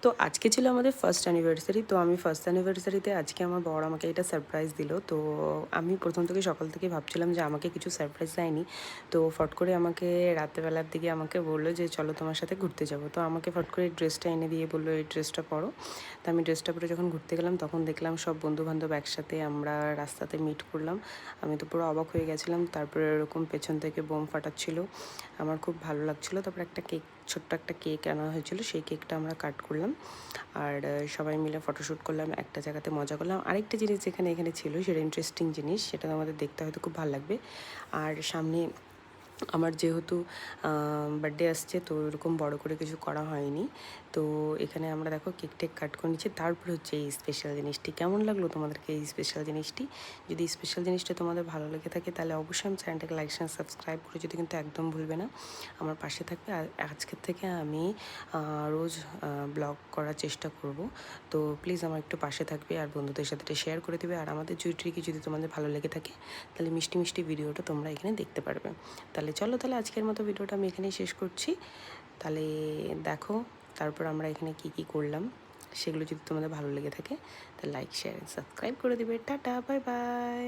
তো আজকে ছিল আমাদের ফার্স্ট অ্যানিভার্সারি। তো আমি ফার্স্ট অ্যানিভার্সারিতে আজকে আমার বর আমাকে এটা সারপ্রাইজ দিল। তো আমি প্রথম থেকে সকাল থেকে ভাবছিলাম যে আমাকে কিছু সারপ্রাইজ দেয়নি। তো ফট করে আমাকে রাত্রেবেলার দিকে আমাকে বলল যে চলো তোমার সাথে ঘুরতে যাবো। তো আমাকে ফট করে এই ড্রেসটা এনে দিয়ে বললো এই ড্রেসটা পরো। তো আমি ড্রেসটা পরে যখন ঘুরতে গেলাম তখন দেখলাম সব বন্ধুবান্ধব একসাথে আমরা রাস্তাতে মিট করলাম। আমি তো পুরো অবাক হয়ে গেছিলাম। তারপরে এরকম পেছন থেকে বোম ফাটাচ্ছিল। আমার খুব ভালো লাগছিলো। তারপর একটা কেক, ছোট্ট একটা কেক আনা হয়েছিল, সেই কেকটা আমরা কাট করলাম। আর সবাই মিলে ফটোশ্যুট করলাম, একটা জায়গাতে মজা করলাম। আরেকটা জিনিস যেখানে এখানে ছিল সেটা ইন্টারেস্টিং জিনিস, সেটা আমাদের দেখতে হয়তো খুব ভালো লাগবে। আর সামনে আমার যেহেতু বার্থডে আসছে, তো এরকম বড় করে কিছু করা হয়নি। তো এখানে আমরা দেখো কেক টেক কাট করে নিচ্ছি। তারপরে হচ্ছে এই স্পেশাল জিনিসটি। কেমন লাগলো তোমাদেরকে এই স্পেশাল জিনিসটি? যদি স্পেশাল জিনিসটা তোমাদের ভালো লেগে থাকে তাহলে অবশ্যই আমার চ্যানেলটাকে লাইক শেয়ার সাবস্ক্রাইব করে যদি কিন্তু একদম ভুলবে না, আমার পাশে থাকবে। আর আজকের থেকে আমি রোজ ব্লগ করার চেষ্টা করব। তো প্লিজ আমার একটু পাশে থাকবে আর বন্ধুদের সাথে এটা শেয়ার করে দেবে। আর আমাদের জুইট্রিকে যদি তোমাদের ভালো লেগে থাকে তাহলে মিষ্টি মিষ্টি ভিডিওটা তোমরা এখানে দেখতে পারবে। তাহলে চলো, তাহলে আজকের মতো ভিডিওটা আমি এখানেই শেষ করছি। তাহলে দেখো তারপর আমরা এখানে কি কি করলাম, সেগুলো যদি তোমাদের ভালো লেগে থাকে তাহলে লাইক শেয়ার সাবস্ক্রাইব করে দেবে। Tata, bye bye.